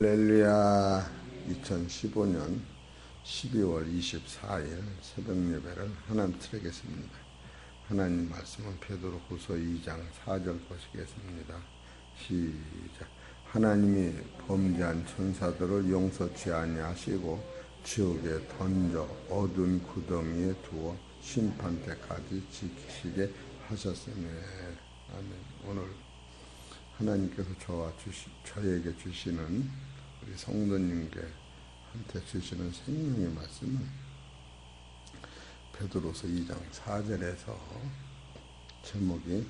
할렐루야. 2015년 12월 24일 새벽 예배를 하나님 드리겠습니다. 하나님 말씀은 베드로후서 2장 4절 보시겠습니다. 시작. 하나님이 범죄한 천사들을 용서치 아니하시고 지옥에 던져 어두운 구덩이에 두어 심판 때까지 지키시게 하셨으며. 아멘. 오늘 하나님께서 저에게 주시는 우리 성도님께 한테 주시는 생명의 말씀은 베드로서 2장 4절에서 제목이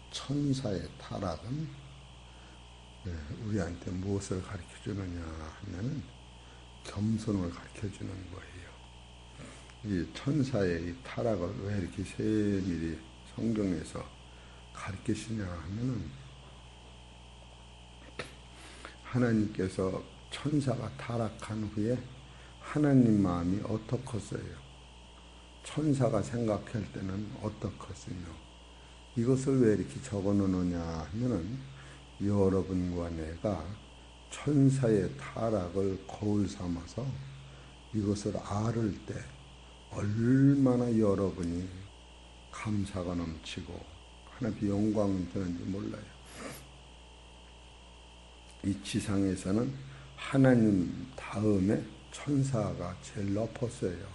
천사의 타락은 우리한테 무엇을 가르쳐주느냐 하면 겸손을 가르쳐주는 거예요. 이 천사의 이 타락을 왜 이렇게 세밀히 성경에서 가르치시냐 하면은 하나님께서 천사가 타락한 후에 하나님 마음이 어떻겠어요? 천사가 생각할 때는 어떻겠으며 이것을 왜 이렇게 적어 놓느냐 하면은 여러분과 내가 천사의 타락을 거울 삼아서 이것을 알을 때 얼마나 여러분이 감사가 넘치고 하나님의 영광이 되는지 몰라요. 이 지상에서는 하나님 다음에 천사가 제일 높았어요.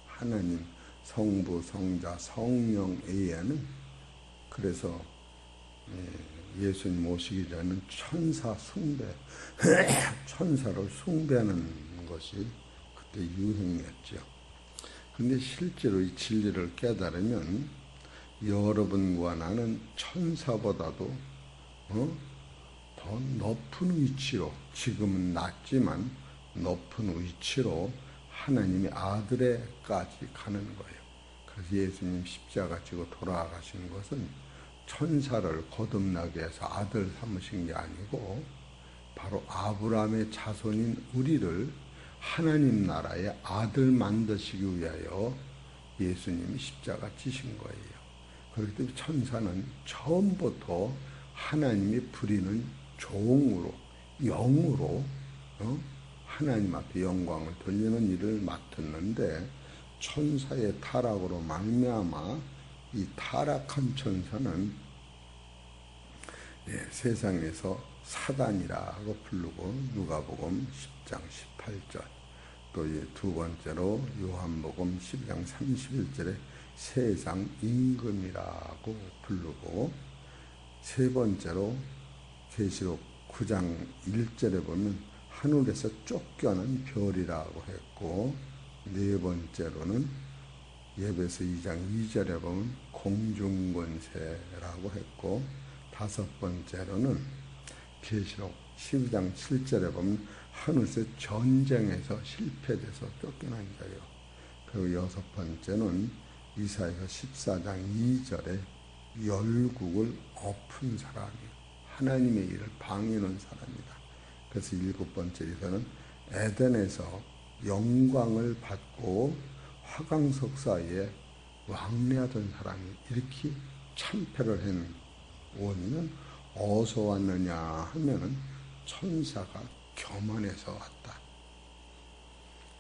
하나님, 성부, 성자, 성령 외에는. 그래서 예수님 오시기 전에는 천사 숭배, 천사를 숭배하는 것이 그때 유행이었죠. 그런데 실제로 이 진리를 깨달으면 여러분과 나는 천사보다도 더 높은 위치로, 지금은 낮지만 높은 위치로 하나님의 아들에까지 가는 거예요. 그래서 예수님 십자가 지고 돌아가신 것은 천사를 거듭나게 해서 아들 삼으신 게 아니고 바로 아브라함의 자손인 우리를 하나님 나라의 아들 만드시기 위하여 예수님이 십자가 지신 거예요. 그렇기 때문에 천사는 처음부터 하나님이 부리는 종으로, 영으로 하나님 앞에 영광을 돌리는 일을 맡았는데 천사의 타락으로 말미암아 이 타락한 천사는 세상에서 사단이라고 부르고 누가복음 10장 18절, 또 두 번째로 요한복음 12장 31절에 세상 임금이라고 부르고, 세 번째로 계시록 9장 1절에 보면 하늘에서 쫓겨난 별이라고 했고, 네 번째로는 예배서 2장 2절에 보면 공중권세라고 했고, 다섯 번째로는 계시록 12장 7절에 보면 하늘에서 전쟁에서 실패돼서 쫓겨난 자요. 그리고 여섯 번째는 이사야서 14장 2절에 열국을 엎은 사람이요, 하나님의 일을 방해하는 사람이다. 그래서 일곱 번째에서는 에덴에서 영광을 받고 화강석 사이에 왕래하던 사람이 이렇게 참패를 한 원인은 어디서 왔느냐 하면은 천사가 교만해서 왔다.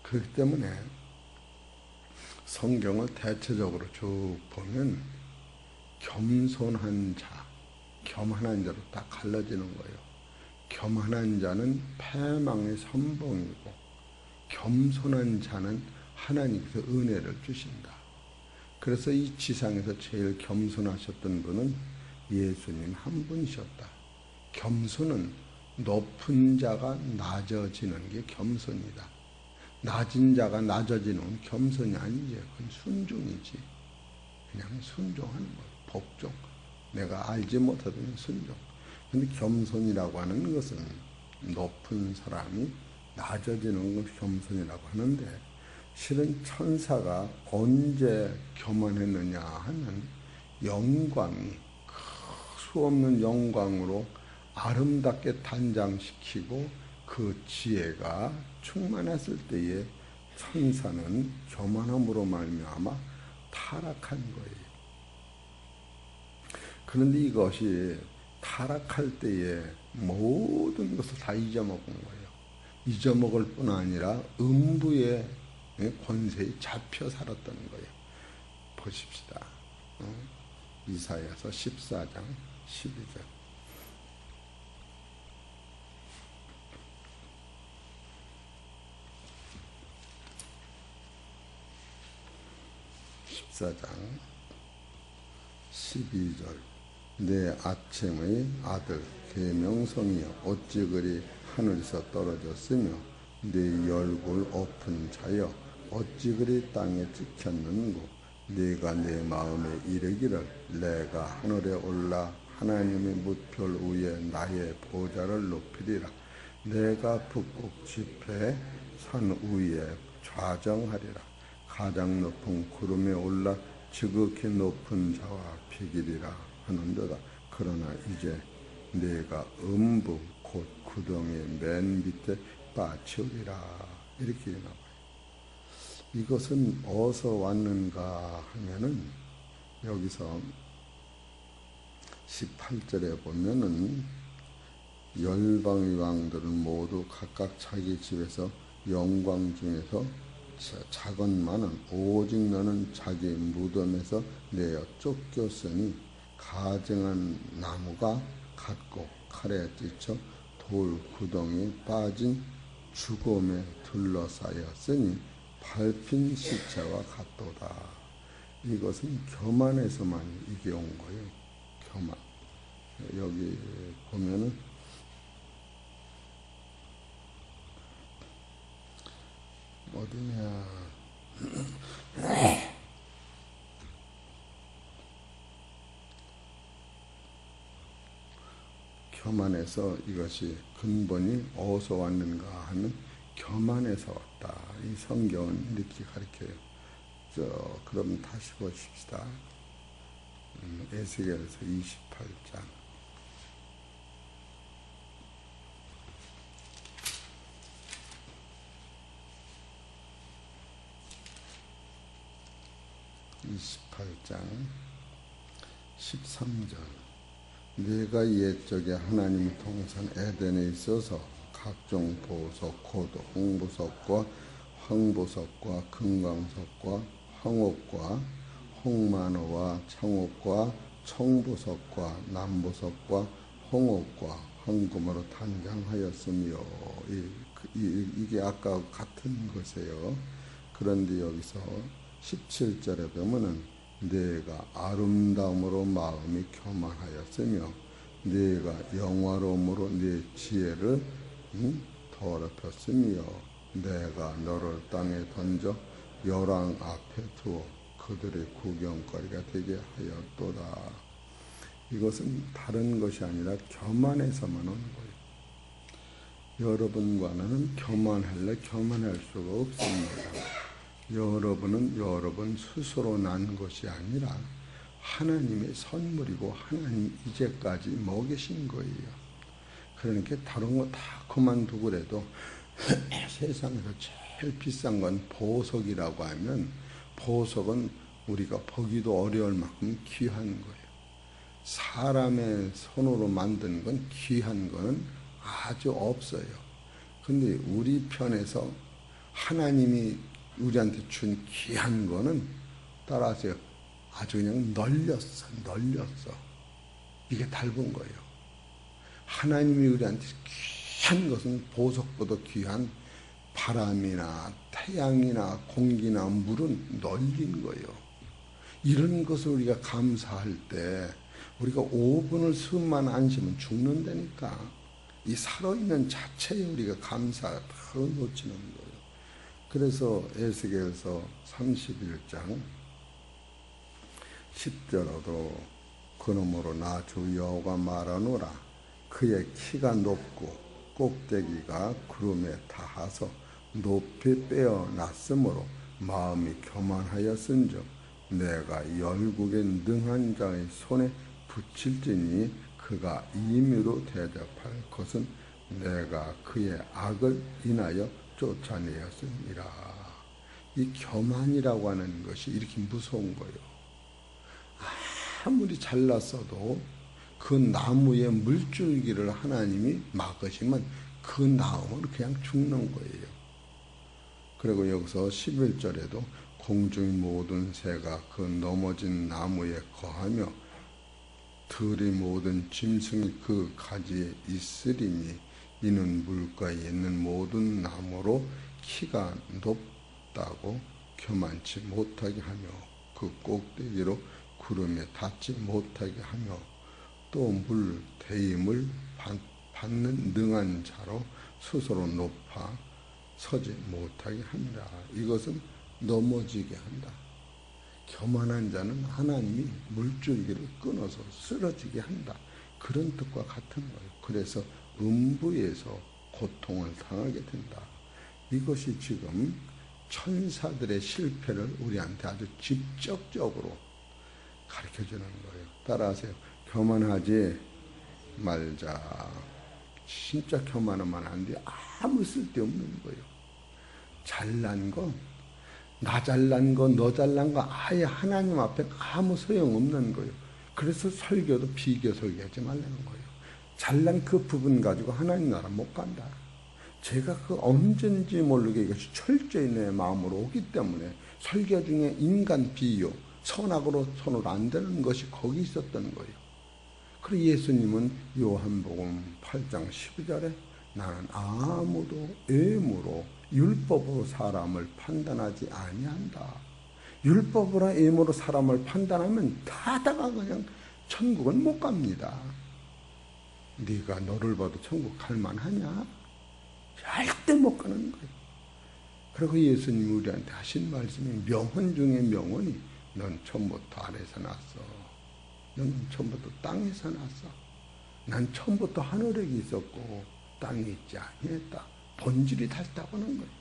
그렇기 때문에 성경을 대체적으로 쭉 보면 겸손한 자, 겸한한 자로 딱 갈라지는 거예요. 겸한한 자는 패망의 선봉이고 겸손한 자는 하나님께서 은혜를 주신다. 그래서 이 지상에서 제일 겸손하셨던 분은 예수님 한 분이셨다. 겸손은 높은 자가 낮아지는 게 겸손이다. 낮은 자가 낮아지는 건 겸손이 아니지. 그건 순종이지. 그냥 순종하는 거예요. 복종. 내가 알지 못하던 순종. 근데 겸손이라고 하는 것은 높은 사람이 낮아지는 걸 겸손이라고 하는데, 실은 천사가 언제 교만했느냐 하면 영광이 수 없는 영광으로 아름답게 단장시키고 그 지혜가 충만했을 때에 천사는 교만함으로 말미암아 타락한 거예요. 그런데 이것이 타락할 때에 모든 것을 다 잊어먹은 거예요. 잊어먹을 뿐 아니라 음부의 권세에 잡혀 살았다는 거예요. 보십시다. 이사야서 14장 12절. 14장 12절. 내 아침의 아들 계명성이여 어찌 그리 하늘에서 떨어졌으며 내 얼굴 엎은 자여 어찌 그리 땅에 찍혔는고 네가 내 마음에 이르기를 내가 하늘에 올라 하나님의 무별 위에 나의 보좌를 높이리라. 내가 북극 지폐 산 위에 좌정하리라. 가장 높은 구름에 올라 지극히 높은 자와 비기리라 하는도다. 그러나 이제 내가 음부 곧 구덩이의 맨 밑에 빠치우리라. 이렇게 나와요. 이것은 어디서 왔는가 하면은 여기서 18절에 보면은 열방의 왕들은 모두 각각 자기 집에서 영광 중에서 작은만은 오직 너는 자기 무덤에서 내어 쫓겼으니 가증한 나무가 같고 칼에 찢혀 돌 구덩이에 빠진 죽음에 둘러싸였으니 밟힌 시체와 같도다. 이것은 교만에서만 이게 온 거예요. 교만. 여기 보면은 어디냐? 교만에서 이것이 근본이 어디서 왔는가 하는 교만에서 왔다. 이 성경은 이렇게 가르쳐요. 그럼 다시 보십시다. 에스겔서 28장. 28장 13절. 네가 옛적에 하나님 동산 에덴에 있어서 각종 보석 곧 홍보석과 황보석과 금강석과 황옥과 홍만호와 창옥과 청보석과 남보석과 홍옥과 황금으로 단장하였으며 이게 아까 같은 것이에요. 그런데 여기서 17절에 보면은 네가 아름다움으로 마음이 교만하였으며 네가 영화로움으로 네 지혜를 더럽혔으며 내가 너를 땅에 던져 열왕 앞에 두어 그들의 구경거리가 되게 하였도다. 이것은 다른 것이 아니라 교만에서만 오는 거예요. 여러분과 나는 교만할 수가 없습니다. 여러분은 여러분 스스로 난 것이 아니라 하나님의 선물이고 하나님 이제까지 먹이신 거예요. 그러니까 다른 거 다 그만두고라도 세상에서 제일 비싼 건 보석이라고 하면 보석은 우리가 보기도 어려울 만큼 귀한 거예요. 사람의 손으로 만든 건 귀한 거는 아주 없어요. 근데 우리 편에서 하나님이 우리한테 준 귀한 거는 따라서 아주 그냥 널렸어. 이게 닮은 거예요. 하나님이 우리한테 귀한 것은 보석보다 귀한 바람이나 태양이나 공기나 물은 널린 거예요. 이런 것을 우리가 감사할 때 우리가 5분을 숨만 안 쉬면 죽는다니까. 이 살아있는 자체에 우리가 감사가 더 놓치는 거예요. 그래서 에스겔서 31장 10절에도 그러므로 나 주 여호와가 말하노라. 그의 키가 높고 꼭대기가 구름에 닿아서 높이 빼어났으므로 마음이 교만하였은즉 내가 열국의 능한 자의 손에 붙일지니 그가 임의로 대접할 것은 내가 그의 악을 인하여 쫓아내었습니다. 이 교만이라고 하는 것이 이렇게 무서운 거예요. 아무리 잘났어도 그 나무의 물줄기를 하나님이 막으시면 그 나음은 그냥 죽는 거예요. 그리고 여기서 11절에도 공중의 모든 새가 그 넘어진 나무에 거하며 들의 모든 짐승이 그 가지에 있으리니 이는 물가에 있는 모든 나무로 키가 높다고 교만치 못하게 하며 그 꼭대기로 구름에 닿지 못하게 하며 또 물 대임을 받는 능한 자로 스스로 높아 서지 못하게 합니다. 이것은 넘어지게 한다. 교만한 자는 하나님이 물줄기를 끊어서 쓰러지게 한다. 그런 뜻과 같은 거예요. 그래서 음부에서 고통을 당하게 된다. 이것이 지금 천사들의 실패를 우리한테 아주 직접적으로 가르쳐주는 거예요. 따라하세요. 교만하지 말자. 진짜 교만하면 안 돼. 아무 쓸데없는 거예요. 잘난 건, 나 잘난 거, 너 잘난 거 아예 하나님 앞에 아무 소용없는 거예요. 그래서 설교도 비교 설교하지 말라는 거예요. 잘난 그 부분 가지고 하나님 나라 못 간다. 제가 그 언젠지 모르게 이것이 철저히 내 마음으로 오기 때문에 설교 중에 인간 비유, 선악으로 손을 안 대는 것이 거기 있었던 거예요. 그리고 예수님은 요한복음 8장 12절에 나는 아무도 애무로 율법으로 사람을 판단하지 아니한다. 율법으로 애무로 사람을 판단하면 다다가 그냥 천국은 못 갑니다. 네가 너를 봐도 천국 갈 만하냐? 절대 못 가는 거예요. 그리고 예수님이 우리한테 하신 말씀이 명언 중에 명언이 넌 처음부터 아래서 났어. 너는 처음부터 땅에서 났어. 난 처음부터 하늘에 있었고 땅에 있지 아니했다. 본질이 닳다고 하는 거예요.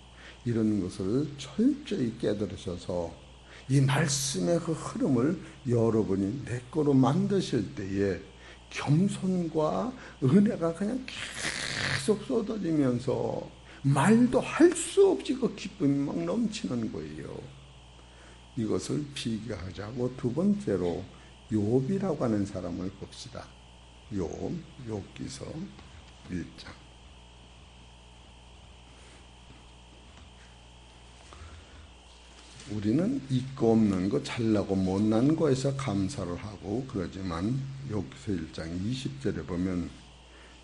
이런 것을 철저히 깨달으셔서 이 말씀의 그 흐름을 여러분이 내 거로 만드실 때에 겸손과 은혜가 그냥 계속 쏟아지면서 말도 할 수 없이 그 기쁨이 막 넘치는 거예요. 이것을 비교하자고 두 번째로 욥이라고 하는 사람을 봅시다. 욥기서 1장. 우리는 있고 없는 거, 잘나고 못난 거에서 감사를 하고 그러지만 욥기서 1장 20절에 보면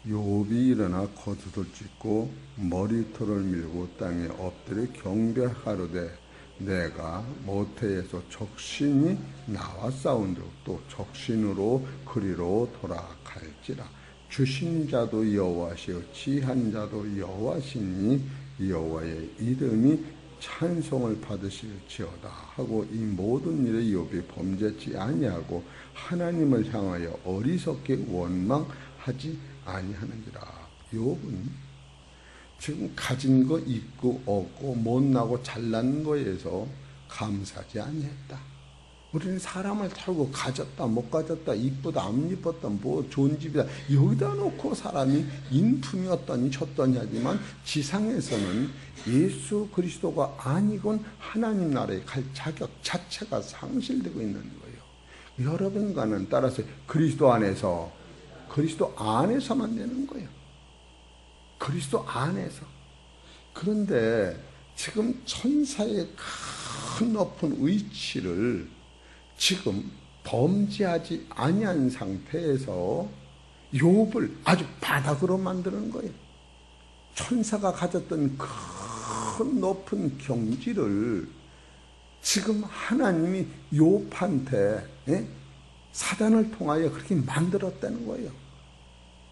욥이 일어나 겉옷을 찢고 머리털을 밀고 땅에 엎드려 경배하려되 내가 모태에서 적신이 나와 싸운즉 또 적신으로 그리로 돌아갈지라. 주신 자도 여호와시요 지한 자도 여호와시니 여호와의 이름이 찬송을 받으실지어다 하고 이 모든 일에 욥이 범죄치 아니하고 하나님을 향하여 어리석게 원망하지 아니하는지라. 욥은 지금 가진 거 있고 없고 못나고 잘난 거에서 감사하지 아니했다. 우리는 사람을 털고 가졌다 못 가졌다 이쁘다 안 이뻤다 뭐 좋은 집이다 여기다 놓고 사람이 인품이 어떠니 저떠니 하지만 지상에서는 예수 그리스도가 아니곤 하나님 나라에 갈 자격 자체가 상실되고 있는 거예요. 여러분과는 따라서 그리스도 안에서만 되는 거예요. 그리스도 안에서. 그런데 지금 천사의 큰 높은 위치를 지금 범죄하지 아니한 상태에서 욥을 아주 바닥으로 만드는 거예요. 천사가 가졌던 큰 높은 경지를 지금 하나님이 욥한테 사단을 통하여 그렇게 만들었다는 거예요.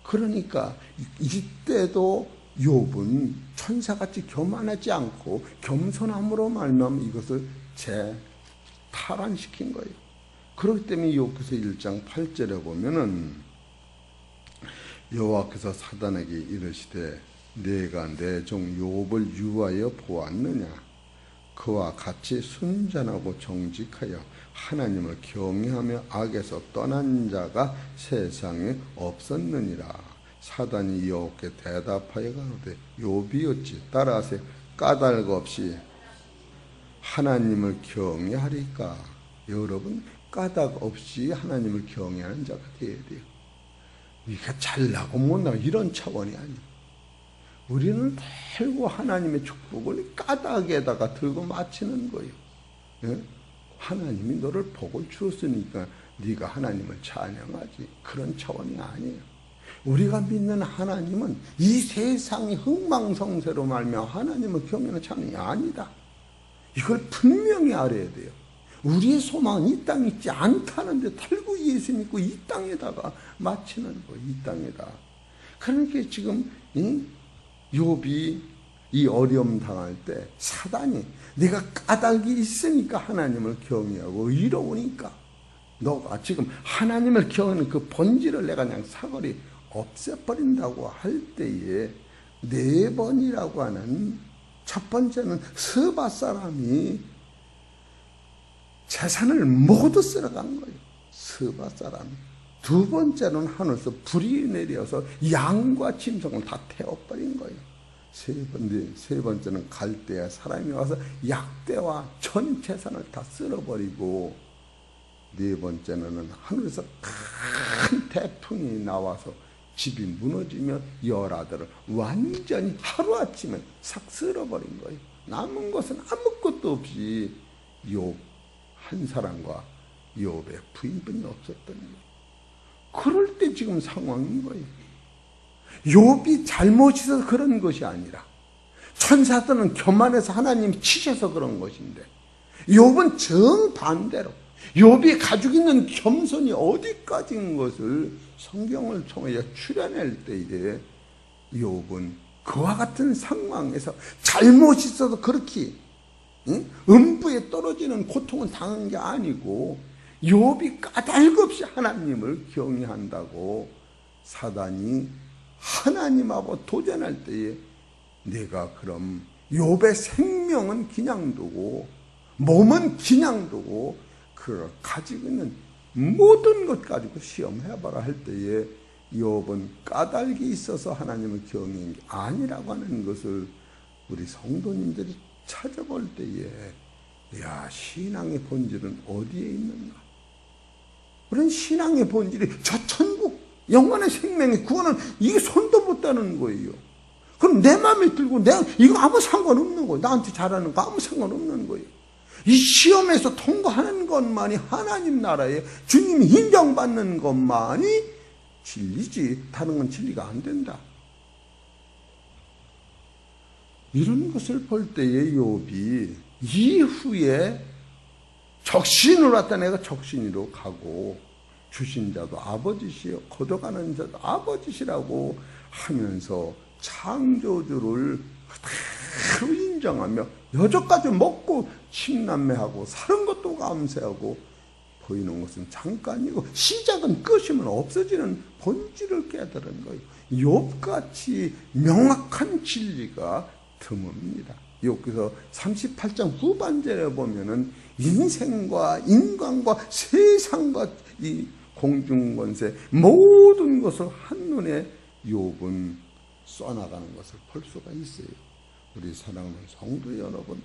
그러니까 이때도 욥은 천사같이 교만하지 않고 겸손함으로 말미암아 이것을 탈환시킨 거예요. 그렇기 때문에 욥기서 1장 8절에 보면은 여호와께서 사단에게 이르시되 내가 내 종 욥을 유하여 보았느냐 그와 같이 순전하고 정직하여 하나님을 경외하며 악에서 떠난 자가 세상에 없었느니라. 사단이 여호와께 대답하여 가로되 욥이 어찌 따라하세요 까닭 없이 하나님을 경외하리까. 여러분 까닭 없이 하나님을 경외하는 자가 되어야 돼요. 우리가 잘나고 못나고 이런 차원이 아니에요. 우리는 들고 하나님의 축복을 까닭에다가 들고 마치는 거예요. 예? 하나님이 너를 복을 주었으니까 네가 하나님을 찬양하지. 그런 차원이 아니에요. 우리가 믿는 하나님은 이 세상이 흥망성쇠로 말며 하나님을 경외하는 찬양이 아니다. 이걸 분명히 알아야 돼요. 우리의 소망은 이 땅에 있지 않다는데 달고 예수 믿고 이 땅에다가 마치는 거예요. 이 땅에다. 그러니까 지금 욥이 이 어려움 당할 때 사단이 내가 까닭이 있으니까 하나님을 경외하고 의로우니까 너가 지금 하나님을 경외하는 그 본질을 내가 그냥 사거리 없애버린다고 할 때에 4번이라고 하는 첫 번째는 스바 사람이 재산을 모두 쓸어간 거예요. 스바 사람이. 두 번째는 하늘에서 불이 내려서 양과 짐승을 다 태워버린 거예요. 세 번째는 갈대아 사람이 와서 약대와 전 재산을 다 쓸어버리고, 네 번째는 하늘에서 큰 태풍이 나와서 집이 무너지며 열아들을 완전히 하루아침에 싹 쓸어버린 거예요. 남은 것은 아무것도 없이 욥 한 사람과 욥의 부인분이 없었던 거예요. 그럴 때 지금 상황인 거예요. 욥이 잘못 있어서 그런 것이 아니라 천사들은 교만해서 하나님이 치셔서 그런 것인데, 욥은 정반대로 욥이 가지고 있는 겸손이 어디까지인 것을 성경을 통해 추려낼 때에 욥은 그와 같은 상황에서 잘못 있어서 그렇게 음부에 떨어지는 고통을 당한 게 아니고, 욥이 까닭없이 하나님을 경외한다고 사단이 하나님하고 도전할 때에 내가 그럼 욥의 생명은 그냥 두고 몸은 그냥 두고 그 가지고 있는 모든 것 가지고 시험해봐라 할 때에 욥은 까닭이 있어서 하나님을 경외한 게 아니라고 하는 것을 우리 성도님들이 찾아볼 때에, 야, 신앙의 본질은 어디에 있는가? 그런 신앙의 본질이 저 천국 영원의 생명의 구원은 이게 손도 못 대는 거예요. 그럼 내 마음에 들고 내가 이거 아무 상관없는 거예요. 나한테 잘하는 거 아무 상관없는 거예요. 이 시험에서 통과하는 것만이 하나님 나라에 주님이 인정받는 것만이 진리지, 다른 건 진리가 안 된다. 이런 것을 볼 때에 욥이 이후에 적신으로 왔다 내가 적신으로 가고, 주신 자도 아버지시요 거둬가는 자도 아버지시라고 하면서 창조주를 그대로 인정하며 여태까지 먹고 침남매하고 사는 것도 감사하고 보이는 것은 잠깐이고 시작은 끝이면 없어지는 본질을 깨달은 거예요. 욥같이 명확한 진리가 드뭅니다. 욥기서 38장 후반절에 보면은 인생과 인간과 세상과 이 공중권세 모든 것을 한눈에 욥은 써나가는 것을 볼 수가 있어요. 우리 사랑하는 성도 여러분,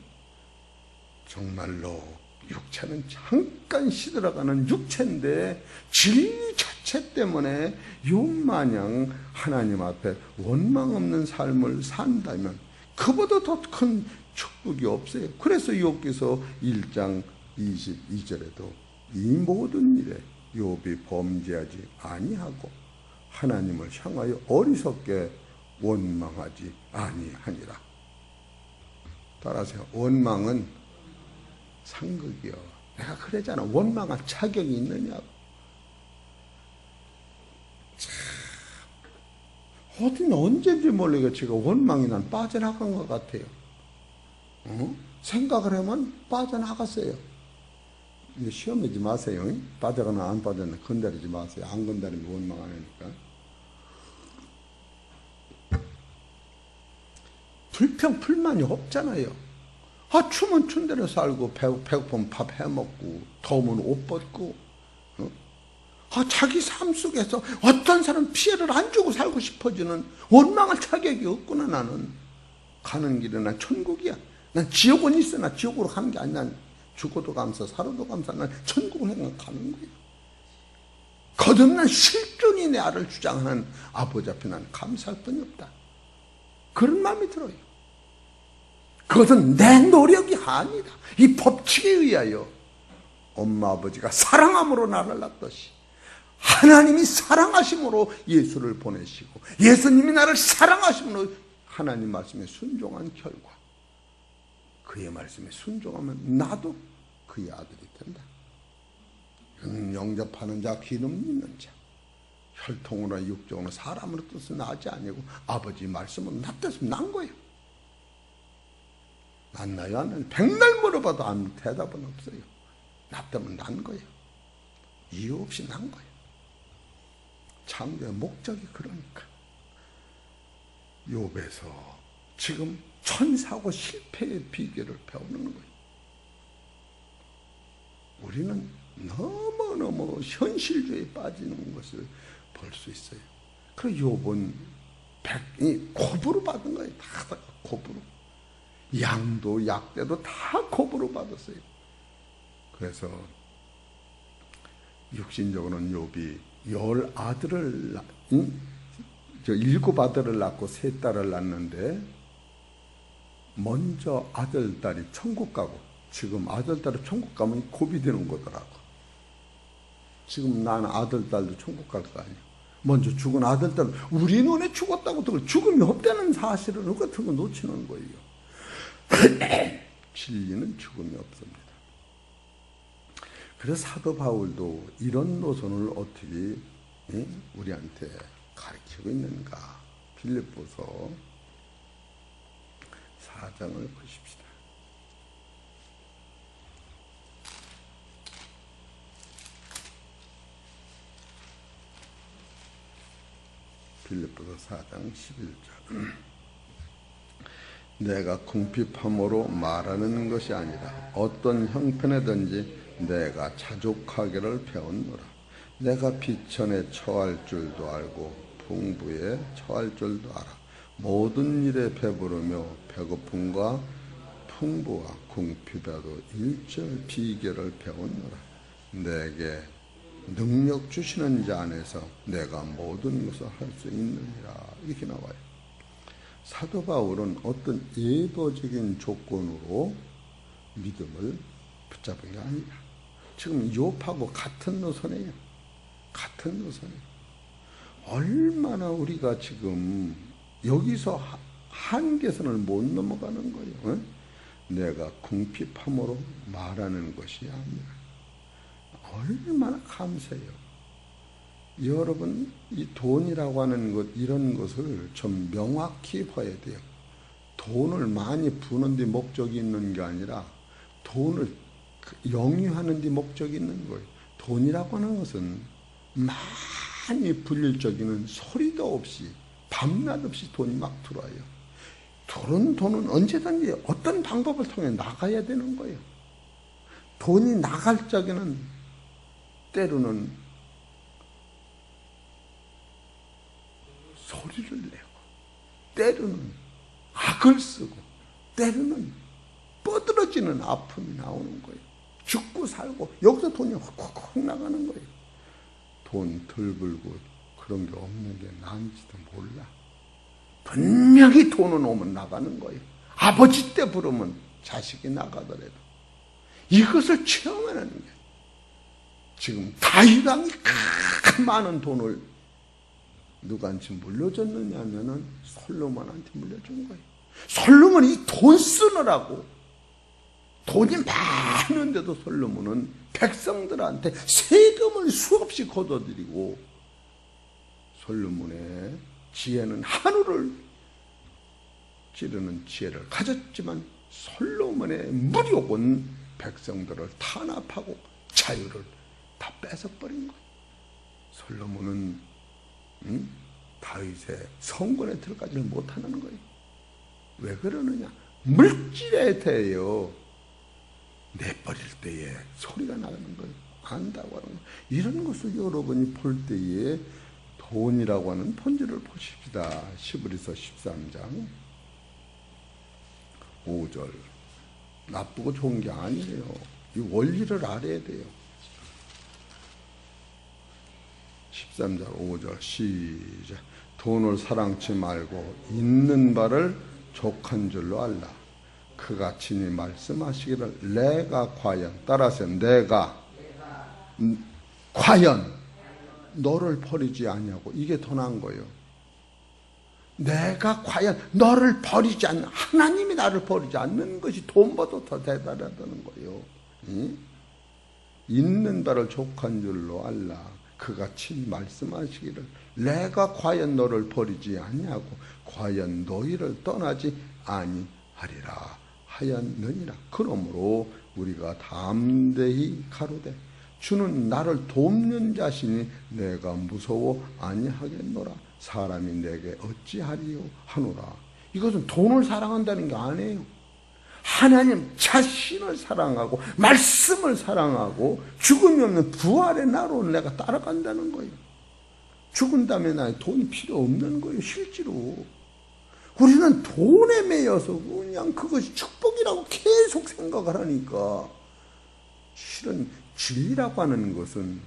정말로 육체는 잠깐 시들어가는 육체인데 진리 자체 때문에 욥마냥 하나님 앞에 원망 없는 삶을 산다면 그보다 더 큰 축복이 없어요. 그래서 욥기서 1장 22절에도 이 모든 일에 욥이 범죄하지 아니하고 하나님을 향하여 어리석게 원망하지 아니하니라. 따라서 원망은 상극이요. 내가 그러잖아. 원망할 자격이 있느냐고. 어딘 언제인지 모르게 제가 원망이 난 빠져나간 것 같아요. 생각을 하면 빠져나갔어요. 이제 시험하지 마세요. 빠져가나 안 빠져나 건드리지 마세요. 안 건드리면 원망 안 하니까. 불평 불만이 없잖아요. 아, 추면 춘 대로 살고 배고프면 밥 해먹고 더우면 옷 벗고, 아, 자기 삶 속에서 어떤 사람 피해를 안 주고 살고 싶어지는 원망할 자격이 없구나. 나는 가는 길은 난 천국이야. 난 지옥은 있어. 나 지옥으로 가는 게 아니야. 난 죽어도 감사 살아도 감사. 난 천국을 향해 가는 거야. 거듭난 실존이 내 아를 주장하는 아버지 앞에 난 감사할 뿐이 없다. 그런 마음이 들어요. 그것은 내 노력이 아니다. 이 법칙에 의하여 엄마 아버지가 사랑함으로 나를 낳았듯이 하나님이 사랑하심으로 예수를 보내시고 예수님이 나를 사랑하심으로 하나님 말씀에 순종한 결과 그의 말씀에 순종하면 나도 그의 아들이 된다. 영접하는 자, 기름 있는 자, 혈통으로 육정으로 사람으로 뜻은 나지 아니고 아버지 말씀으로 나 뜻은 난 거예요. 낳나요? 안 나요? 백날 물어봐도 대답은 없어요. 나 때문에 난 거예요. 이유 없이 난 거예요. 창조의 목적이 그러니까. 욥에서 지금 천사고 실패의 비결을 배우는 거예요. 우리는 너무너무 현실주의에 빠지는 것을 볼 수 있어요. 그리고 욥은 곱으로 받은 거예요. 다 곱으로. 양도 약대도 다 곱으로 받았어요. 그래서 육신적으로는 욥이 10아들을 7아들을 낳고 3딸을 낳는데 먼저 아들, 딸이 천국 가고 지금 아들, 딸이 천국 가면 곱이 되는 거더라고. 지금 나는 아들, 딸도 천국 갈 거 아니야. 먼저 죽은 아들, 딸은 우리 눈에 죽었다고 죽음이 없다는 사실을 같은 거 놓치는 거예요. 진리는 죽음이 없습니다. 그래서 사도 바울도 이런 노선을 어떻게 우리한테 가르치고 있는가. 빌립보서 4장을 보십시다. 빌립보서 4장 11절. 내가 궁핍함으로 말하는 것이 아니라 어떤 형편에든지 내가 자족하기를 배웠노라. 내가 비천에 처할 줄도 알고 풍부에 처할 줄도 알아. 모든 일에 배부르며 배고픔과 풍부와 궁핍에도 일절 비결을 배웠노라. 내게 능력 주시는 자 안에서 내가 모든 것을 할 수 있느니라. 이렇게 나와요. 사도 바울은 어떤 예도적인 조건으로 믿음을 붙잡은 게 아니라 지금 욥하고 같은 노선이에요. 같은 노선이에요. 얼마나 우리가 지금 여기서 한계선을 못 넘어가는 거예요. 응? 내가 궁핍함으로 말하는 것이 아니라 얼마나 감사해요. 여러분, 이 돈이라고 하는 것, 이런 것을 좀 명확히 봐야 돼요. 돈을 많이 부는 데 목적이 있는 게 아니라 돈을 영유하는 데 목적이 있는 거예요. 돈이라고 하는 것은 많이 불릴 적에는 소리도 없이 밤낮 없이 돈이 막 들어와요. 돈은 언제든지 어떤 방법을 통해 나가야 되는 거예요. 돈이 나갈 적에는 때로는 소리를 내고 때로는 악을 쓰고 때로는 뻗어지는 아픔이 나오는 거예요. 죽고 살고 여기서 돈이 확 나가는 거예요. 돈 덜 벌고 그런 게 없는 게 나은지도 몰라. 분명히 돈은 오면 나가는 거예요. 아버지 때 부르면 자식이 나가더라도 이것을 체험하는 게 지금 다윗 왕이 큰 많은 돈을 누구한테 물려줬느냐 하면은 솔로몬한테 물려준 거예요. 솔로몬이 돈 쓰느라고 돈이 많은데도 솔로몬은 백성들한테 세금을 수없이 걷어들이고 솔로몬의 지혜는 하늘을 찌르는 지혜를 가졌지만 솔로몬의 무력은 백성들을 탄압하고 자유를 다 뺏어버린 거예요. 솔로몬은 다윗의 성권에 들어가지 못하는 거예요. 왜 그러느냐? 물질에 대하여 내버릴 때에 소리가 나는 걸 안다고 하는 거예요. 이런 것을 여러분이 볼 때에 돈이라고 하는 본질을 보십시다. 히브리서 13장 5절. 나쁘고 좋은 게 아니에요. 이 원리를 알아야 돼요. 13절 5절 시작. 돈을 사랑치 말고 있는 바를 족한 줄로 알라. 그가 친히 말씀하시기를 내가 과연, 따라서 내가 과연 너를 버리지 아니하고, 이게 더 나은 거예요. 내가 과연 너를 버리지 않는, 하나님이 나를 버리지 않는 것이 돈보다 더 대단하다는 거예요. 응? 있는 바를 족한 줄로 알라. 그가 친히 말씀하시기를 내가 과연 너를 버리지 아니하고 과연 너희를 떠나지 아니하리라 하였느니라. 그러므로 우리가 담대히 가로되 주는 나를 돕는 자시니 내가 무서워 아니하겠노라. 사람이 내게 어찌하리요 하노라. 이것은 돈을 사랑한다는 게 아니에요. 하나님 자신을 사랑하고 말씀을 사랑하고 죽음이 없는 부활의 나로 내가 따라간다는 거예요. 죽은 다음에 나의 돈이 필요 없는 거예요. 실제로 우리는 돈에 매여서 그냥 그것이 축복이라고 계속 생각을 하니까, 실은 진리라고 하는 것은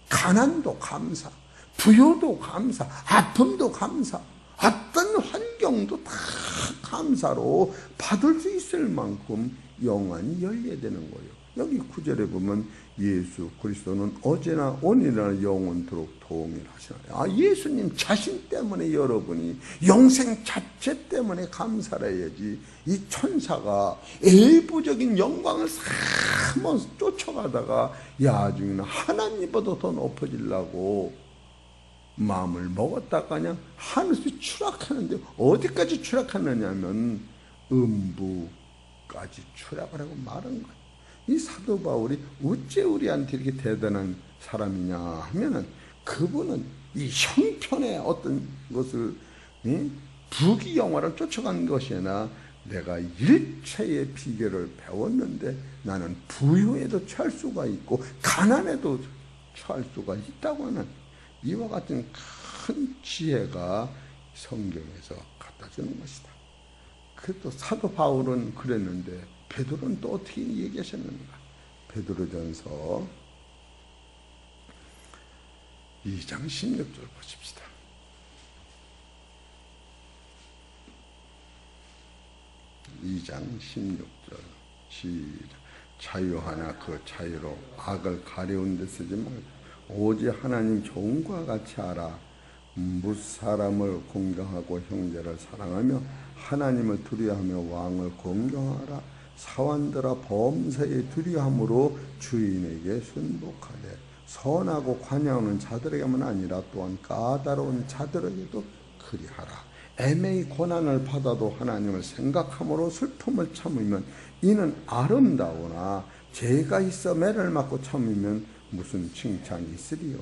가난도 감사, 부여도 감사, 아픔도 감사, 어떤 환경도 다 감사로 받을 수 있을 만큼 영안이 열려야 되는 거예요. 여기 9절에 보면 예수 그리스도는 어제나 오늘이나 영원토록 도움을 하시나요. 아, 예수님 자신 때문에 여러분이 영생 자체 때문에 감사를 해야지. 이 천사가 엘부적인 영광을 삼아 쫓아가다가 야중에는 하나님보다 더 높아지려고 마음을 먹었다가 그냥 하늘에서 추락하는데, 어디까지 추락하느냐면 음부까지 추락을 하고 말한 거예요. 이 사도 바울이 어째 우리한테 이렇게 대단한 사람이냐 하면은, 그분은 이 형편의 어떤 것을 부귀영화를 쫓아간 것이 아니라 내가 일체의 비결을 배웠는데 나는 부유에도 처할 수가 있고 가난에도 처할 수가 있다고 하는 이와 같은 큰 지혜가 성경에서 갖다 주는 것이다. 그래도 사도 바울은 그랬는데 베드로는 또 어떻게 얘기하셨는가? 베드로전서 2장 16절 보십시다. 2장 16절 시작. 자유하나 그 자유로 악을 가려운 데 쓰지 말고 오직 하나님 종과 같이 하라. 무사람을 공경하고 형제를 사랑하며 하나님을 두려워하며 왕을 공경하라. 사환들아 범사에 두려함으로 주인에게 순복하되 선하고 관여하는 자들에게만 아니라 또한 까다로운 자들에게도 그리하라. 애매히 고난을 받아도 하나님을 생각함으로 슬픔을 참으면 이는 아름다우나 죄가 있어 매를 맞고 참으면 무슨 칭찬이 있으리요.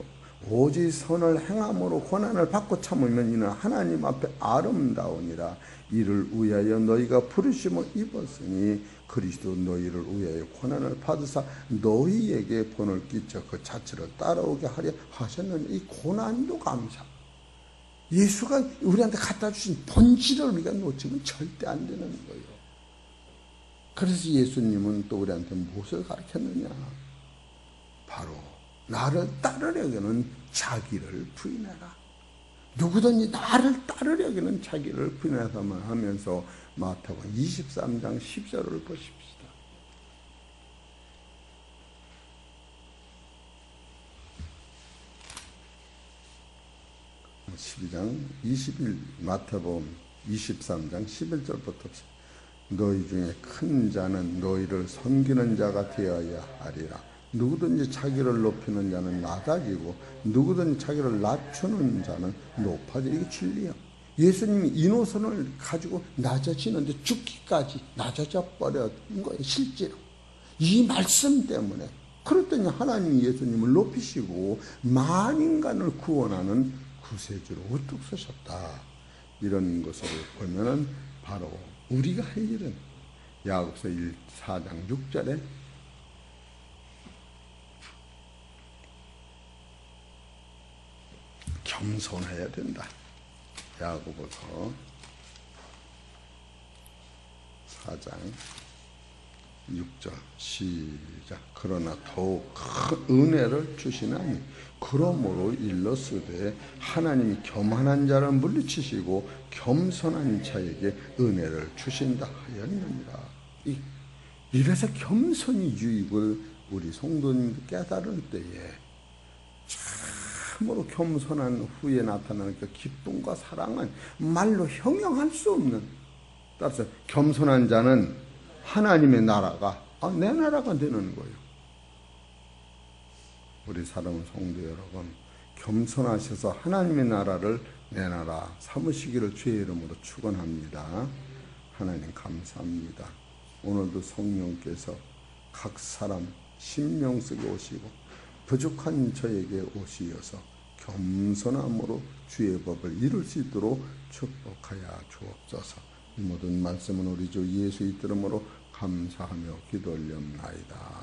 오직 선을 행함으로 고난을 받고 참으면 이는 하나님 앞에 아름다우니라. 이를 위하여 너희가 부르심을 입었으니 그리스도 너희를 위하여 고난을 받으사 너희에게 본을 끼쳐 그 자체를 따라오게 하려 하셨느니. 이 고난도 감사. 예수가 우리한테 갖다 주신 본질을 우리가 놓치면 절대 안 되는 거예요. 그래서 예수님은 또 우리한테 무엇을 가르쳤느냐? 바로 나를 따르려고는 자기를 부인해라. 누구든지 나를 따르려고는 자기를 부인해서만 하면서 마태복음 23장 10절을 보십시다. 마태복음 23장 11절부터 너희 중에 큰 자는 너희를 섬기는 자가 되어야 하리라. 누구든지 자기를 높이는 자는 낮아지고 누구든지 자기를 낮추는 자는 높아지리. 이게 진리야. 예수님이 이 노선을 가지고 낮아지는데 죽기까지 낮아져 버린 거예요. 실제로 이 말씀 때문에. 그랬더니 하나님이 예수님을 높이시고 만인간을 구원하는 구세주로 우뚝 서셨다. 이런 것을 보면은 바로 우리가 할 일은 야고보서 4장 6절에 겸손해야 된다. 야고보서 4장 6절 시작. 그러나 더욱 큰 은혜를 주시나니 그러므로 일렀으되 하나님이 겸한한 자를 물리치시고 겸손한 자에게 은혜를 주신다 하였느니라. 이래서 겸손이 유익을 우리 성도님들 깨달을 때에 참으로 겸손한 후에 나타나는 그 기쁨과 사랑은 말로 형용할 수 없는, 따라서 겸손한 자는 하나님의 나라가 내 나라가 되는 거예요. 우리 사랑하는 성도 여러분, 겸손하셔서 하나님의 나라를 내 나라 삼으시기를 주의 이름으로 축원합니다. 하나님 감사합니다. 오늘도 성령께서 각 사람 심령 속에 오시고 부족한 저에게 오시어서 겸손함으로 주의 법을 이룰 수 있도록 축복하여 주옵소서. 이 모든 말씀은 우리 주 예수의 이름으로 감사하며 기도 올려옵나이다.